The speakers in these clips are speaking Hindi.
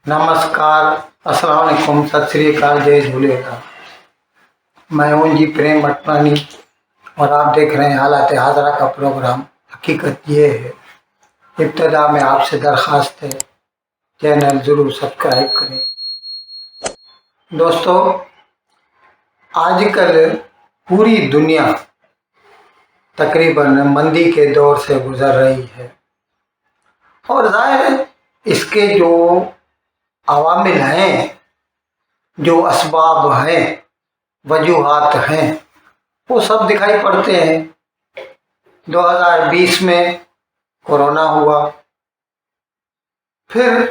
नमस्कार, अस्सलाम वालेकुम, सत श्री अकाल, जय झूलेलाल। मैं हूं जी प्रेम मटवानी और आप देख रहे हैं हालात हाजरा का प्रोग्राम। हकीकत ये है, इब्तदा में आपसे दरख्वास्त है, चैनल ज़रूर सब्सक्राइब करें। दोस्तों, आजकल पूरी दुनिया तकरीबन मंदी के दौर से गुजर रही है और ज़ाहिर है इसके जो अवामिल हैं, जो असबाब हैं, वजूहात हैं, वो सब दिखाई पड़ते हैं। 2020 में कोरोना हुआ, फिर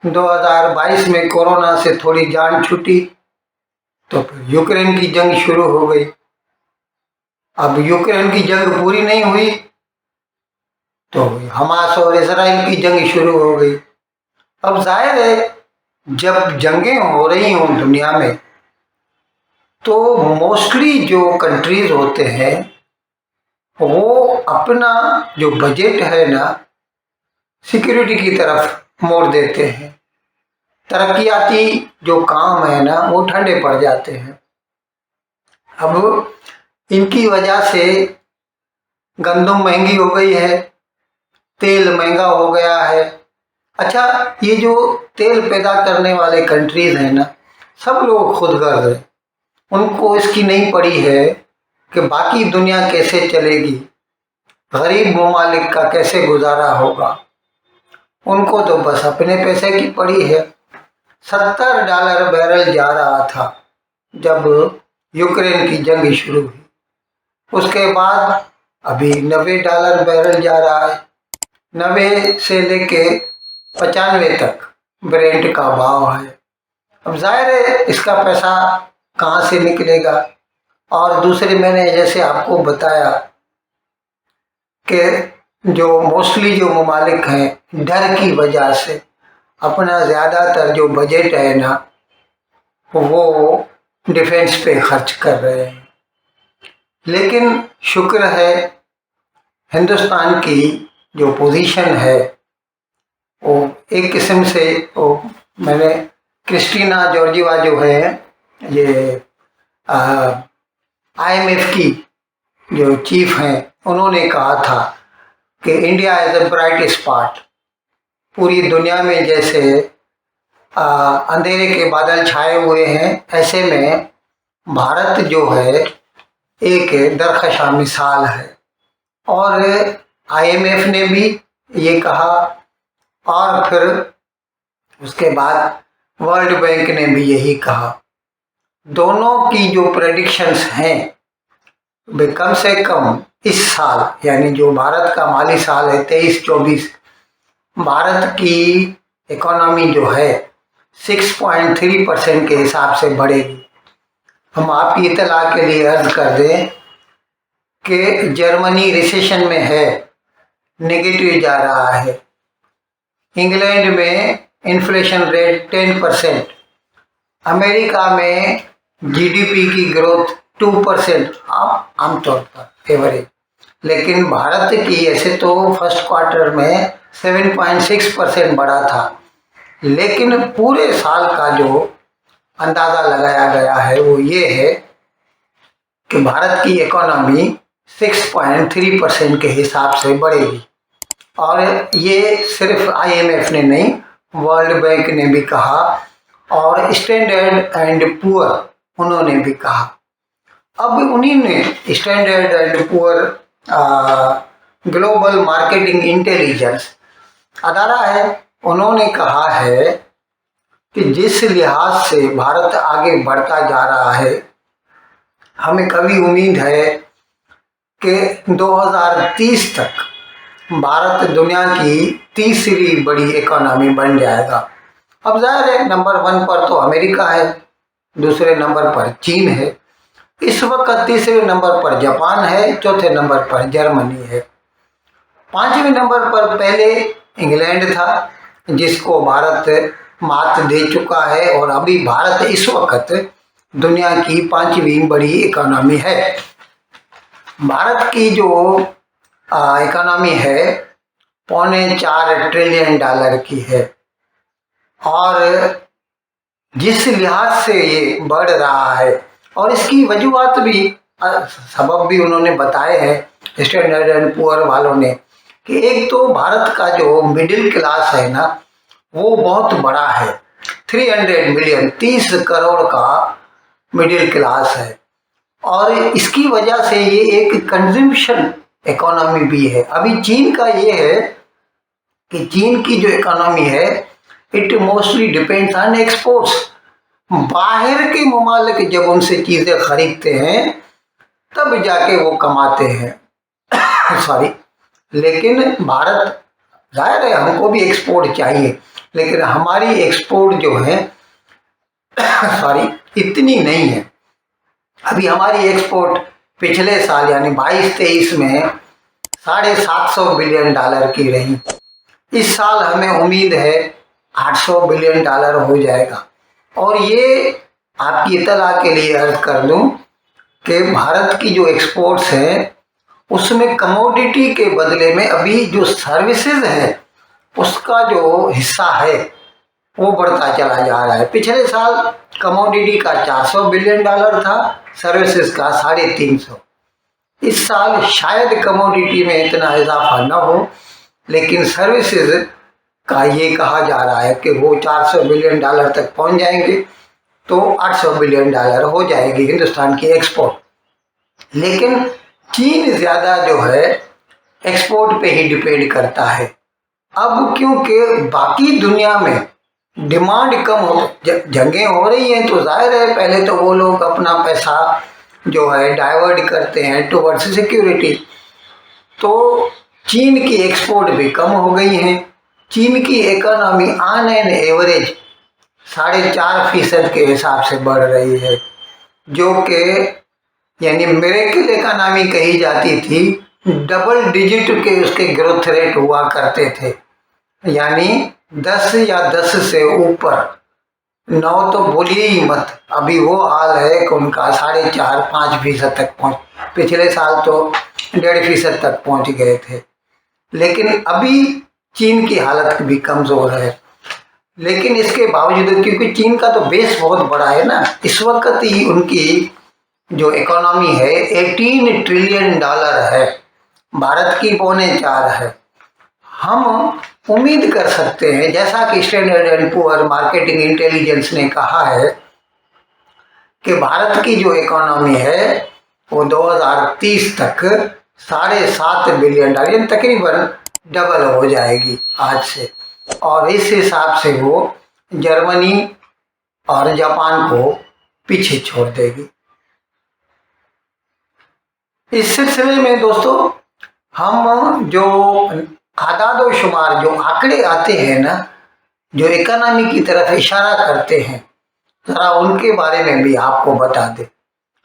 2022 में कोरोना से थोड़ी जान छूटी तो फिर यूक्रेन की जंग शुरू हो गई। अब यूक्रेन की जंग पूरी नहीं हुई तो हमास और इसराइल की जंग शुरू हो गई। अब जाहिर है जब जंगें हो रही हों दुनिया में तो मोस्टली जो कंट्रीज होते हैं वो अपना जो बजट है ना सिक्योरिटी की तरफ मोड़ देते हैं। तरक्याती जो काम है ना वो ठंडे पड़ जाते हैं। अब इनकी वजह से गंदम महंगी हो गई है, तेल महंगा हो गया है। अच्छा, ये जो तेल पैदा करने वाले कंट्रीज हैं ना, सब लोग खुदगर्ज हैं। उनको इसकी नहीं पड़ी है कि बाकी दुनिया कैसे चलेगी, गरीब ममालिक का कैसे गुजारा होगा। उनको तो बस अपने पैसे की पड़ी है। $70 बैरल जा रहा था जब यूक्रेन की जंग शुरू हुई। उसके बाद अभी $90 बैरल जा रहा है। 90 से लेके 95 तक ब्रेंट का भाव है। अब जाहिर है इसका पैसा कहाँ से निकलेगा। और दूसरे, मैंने जैसे आपको बताया कि जो मोस्टली जो ममालिक हैं डर की वजह से अपना ज़्यादातर जो बजट है ना वो डिफेंस पे खर्च कर रहे हैं। लेकिन शुक्र है हिंदुस्तान की जो पोजीशन है वो एक किस्म से वो, मैंने क्रिस्टीना जॉर्जिवा जो है ये IMF की जो चीफ हैं उन्होंने कहा था कि India is the bright spot. पूरी दुनिया में जैसे अंधेरे के बादल छाए हुए हैं, ऐसे में भारत जो है एक दरख्शां मिसाल है। और IMF ने भी ये कहा और फिर उसके बाद वर्ल्ड बैंक ने भी यही कहा। दोनों की जो प्रेडिक्शंस हैं वे कम से कम इस साल, यानी जो भारत का माली साल है 23-24, भारत की इकोनॉमी जो है 6.3% के हिसाब से बढ़ेगी। हम आपकी इत्तला के लिए अर्ज कर दें कि जर्मनी रिसेशन में है, नेगेटिव जा रहा है। इंग्लैंड में इन्फ्लेशन रेट 10%, अमेरिका में GDP की ग्रोथ 2% आमतौर पर एवरेज। लेकिन भारत की ऐसे तो फर्स्ट क्वार्टर में 7.6% बढ़ा था, लेकिन पूरे साल का जो अंदाज़ा लगाया गया है वो ये है कि भारत की इकोनॉमी 6.3% के हिसाब से बढ़ेगी। और ये सिर्फ IMF ने नहीं, वर्ल्ड बैंक ने भी कहा और स्टैंडर्ड एंड पुअर उन्होंने भी कहा। अब उन्हीं ने Standard and Poor Global Marketing Intelligence अदारा है, उन्होंने कहा है कि जिस लिहाज से भारत आगे बढ़ता जा रहा है, हमें कभी उम्मीद है कि 2030 तक भारत दुनिया की तीसरी बड़ी इकोनॉमी बन जाएगा। अब जाहिर है नंबर 1 पर तो अमेरिका है, दूसरे नंबर पर चीन है, इस वक्त तीसरे नंबर पर जापान है, चौथे नंबर पर जर्मनी है, 5वें नंबर पर पहले इंग्लैंड था जिसको भारत मात दे चुका है। और अभी भारत इस वक्त दुनिया की 5वीं बड़ी इकोनॉमी है। भारत की जो इकोनॉमी है $3.25 ट्रिलियन की है और जिस लिहाज से ये बढ़ रहा है, और इसकी वजूहत भी सबब भी उन्होंने बताए हैं स्टैंडर्ड एंड पुअर वालों ने, कि एक तो भारत का जो मिडिल क्लास है ना, वो बहुत बड़ा है। 300 मिलियन 30 करोड़ का मिडिल क्लास है, और इसकी वजह से ये एक कंजम्पशन इकोनॉमी भी है। अभी चीन का ये है कि चीन की जो इकोनॉमी है, it mostly depends on exports. बाहर के ममालिक जब उनसे चीजें खरीदते हैं तब जाके वो कमाते हैं सॉरी। लेकिन भारत, जाहिर है हमको भी एक्सपोर्ट चाहिए, लेकिन हमारी एक्सपोर्ट जो है सॉरी इतनी नहीं है। अभी हमारी एक्सपोर्ट पिछले साल यानी 22-23 में $750 बिलियन की रही। इस साल हमें उम्मीद है $800 बिलियन हो जाएगा। और ये आपकी इत्तला के लिए अर्ज कर दूं कि भारत की जो एक्सपोर्ट्स है उसमें कमोडिटी के बदले में अभी जो सर्विसेज है उसका जो हिस्सा है वो बढ़ता चला जा रहा है। पिछले साल कमोडिटी का $400 बिलियन था, सर्विसेज का 350। इस साल शायद कमोडिटी में इतना इजाफा न हो, लेकिन सर्विसेज का ये कहा जा रहा है कि वो $400 बिलियन तक पहुंच जाएंगे, तो $800 बिलियन हो जाएगी हिंदुस्तान की एक्सपोर्ट। लेकिन चीन ज़्यादा जो है एक्सपोर्ट पे ही डिपेंड करता है। अब क्योंकि बाकी दुनिया में डिमांड कम हो, जंगें हो रही हैं, तो जाहिर है पहले तो वो लोग अपना पैसा जो है डाइवर्ट करते हैं टुवर्ड्स सिक्योरिटी। तो चीन की एक्सपोर्ट भी कम हो गई है। चीन की इकोनॉमी ऑन एन एवरेज 4.5% के हिसाब से बढ़ रही है, जो कि यानी मिरेकल इकोनॉमी कही जाती थी। डबल डिजिट के उसके ग्रोथ रेट हुआ करते थे, यानी 10 या 10 से ऊपर, 9 तो बोलिए ही मत। अभी वो हाल है कि उनका 4.5-5% तक पहुँच, पिछले साल तो 1.5% तक पहुँच गए थे। लेकिन अभी चीन की हालत भी कमज़ोर है। लेकिन इसके बावजूद, क्योंकि चीन का तो बेस बहुत बड़ा है ना, इस वक्त ही उनकी जो इकोनॉमी है $18 ट्रिलियन है, भारत की 3.25 है। हम उम्मीद कर सकते हैं, जैसा कि standard and poor marketing intelligence ने कहा है, कि भारत की जो इकोनॉमी है वो 2030 तक $7.5 बिलियन यानी तकरीबन डबल हो जाएगी आज से। और इस हिसाब से वो जर्मनी और जापान को पीछे छोड़ देगी। इस सिलसिले में दोस्तों, हम जो आदाद शुमार जो आंकड़े आते हैं ना, जो इकोनॉमी की तरफ इशारा करते हैं, जरा उनके बारे में भी आपको बता दें।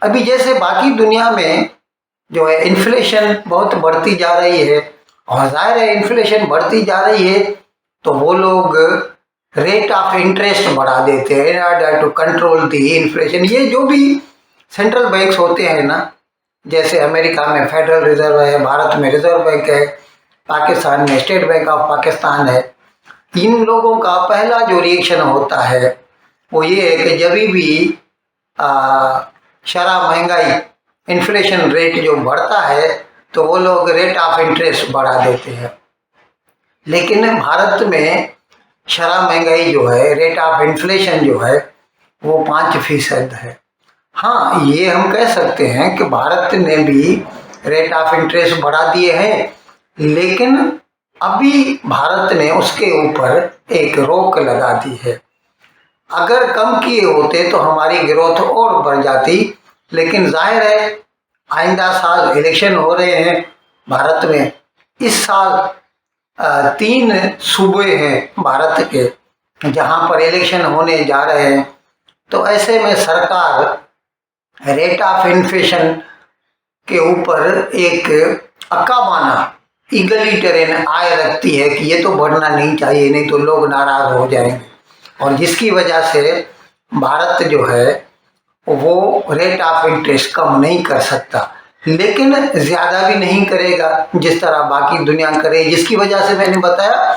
अभी जैसे बाकी दुनिया में जो है इन्फ्लेशन बहुत बढ़ती जा रही है, और जाहिर है इन्फ्लेशन बढ़ती जा रही है तो वो लोग रेट ऑफ इंटरेस्ट बढ़ा देते हैं in order to control the inflation. ये जो भी सेंट्रल बैंक्स होते हैं ना, जैसे अमेरिका में फेडरल रिजर्व है, भारत में रिजर्व बैंक है, पाकिस्तान में स्टेट बैंक ऑफ पाकिस्तान है, इन लोगों का पहला जो रिएक्शन होता है वो ये है कि जब भी शरह महंगाई इन्फ्लेशन रेट जो बढ़ता है तो वो लोग रेट ऑफ इंटरेस्ट बढ़ा देते हैं। लेकिन भारत में शरह महंगाई जो है, रेट ऑफ इन्फ्लेशन जो है वो 5% है। हाँ, ये हम कह सकते हैं कि भारत ने भी रेट ऑफ इंटरेस्ट बढ़ा दिए हैं, लेकिन अभी भारत ने उसके ऊपर एक रोक लगा दी है। अगर कम किए होते तो हमारी ग्रोथ और बढ़ जाती। लेकिन जाहिर है आइंदा साल इलेक्शन हो रहे हैं भारत में। इस साल 3 सूबे हैं भारत के जहां पर इलेक्शन होने जा रहे हैं, तो ऐसे में सरकार रेट ऑफ इन्फ्लेशन के ऊपर एक अक्काबाना इगलिटरेन आय रखती है कि ये तो बढ़ना नहीं चाहिए, नहीं तो लोग नाराज हो जाएंगे, और जिसकी वजह से भारत जो है वो रेट ऑफ इंटरेस्ट कम नहीं कर सकता, लेकिन ज़्यादा भी नहीं करेगा जिस तरह बाकी दुनिया करे। जिसकी वजह से मैंने बताया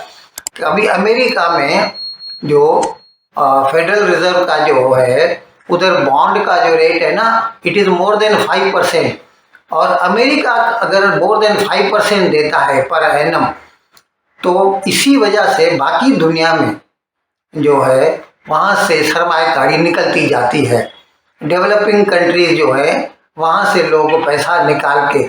कि अभी अमेरिका में जो फेडरल रिजर्व का जो है उधर बॉन्ड का जो रेट है ना, इट इज़ मोर देन 5%। और अमेरिका अगर मोर देन 5% देता है पर एनम, तो इसी वजह से बाकी दुनिया में जो है वहाँ से सरमायाकारी निकलती जाती है। डेवलपिंग कंट्रीज जो है वहाँ से लोग पैसा निकाल के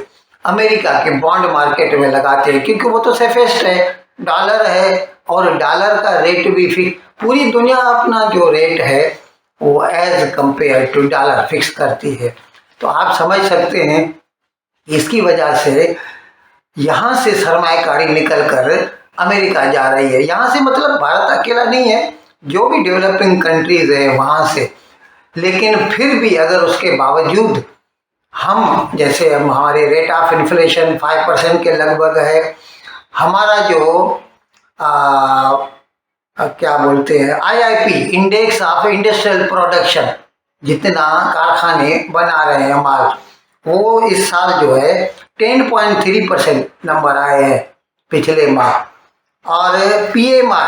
अमेरिका के बॉन्ड मार्केट में लगाते हैं, क्योंकि वो तो सेफेस्ट है, डॉलर है, और डॉलर का रेट भी फिक्स, पूरी दुनिया अपना जो रेट है वो as compare to dollar fix करती है। तो आप समझ सकते हैं इसकी वजह से यहाँ से सरमायाकारी निकल कर अमेरिका जा रही है। यहाँ से मतलब भारत अकेला नहीं है, जो भी डेवलपिंग कंट्रीज है वहाँ से। लेकिन फिर भी अगर उसके बावजूद हम जैसे हमारे रेट ऑफ इन्फ्लेशन 5% के लगभग है, हमारा जो क्या बोलते हैं IIP index of industrial production, जितना कारखाने बना रहे हैं माल, वो इस साल जो है 10.3% नंबर आए हैं पिछले माह। और PMI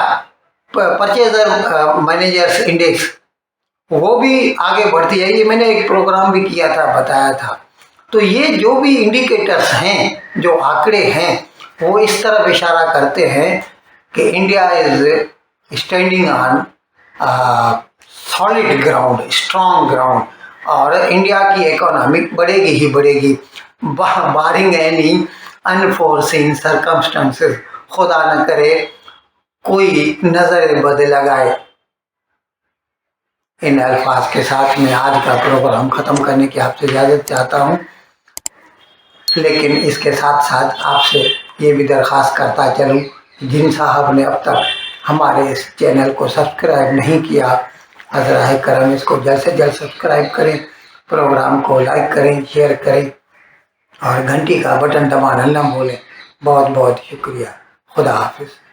परचेजर मैनेजर्स इंडेक्स वो भी आगे बढ़ती है, ये मैंने एक प्रोग्राम भी किया था, बताया था। तो ये जो भी इंडिकेटर्स हैं, जो आंकड़े हैं, वो इस तरफ इशारा करते हैं कि India is standing on solid ground, strong ground, और इंडिया की इकोनॉमी बढ़ेगी ही बढ़ेगी, बारिंग एनी अनफोर्सिन सर्कमस्टेंसेस। खुदा न करे कोई नजर बद लगाए। इन अल्फाज के साथ मैं आज का प्रोग्राम ख़त्म करने की आपसे इजाज़त चाहता हूँ, लेकिन इसके साथ साथ आपसे ये भी दरख्वास्त करता चलूँ, जिन साहब ने अब तक हमारे इस चैनल को सब्सक्राइब नहीं किया, हज़राए करम इसको जल्द से जल्द सब्सक्राइब करें, प्रोग्राम को लाइक करें, शेयर करें, और घंटी का बटन दबाना न भूलें। बहुत बहुत शुक्रिया। खुदा हाफिज़।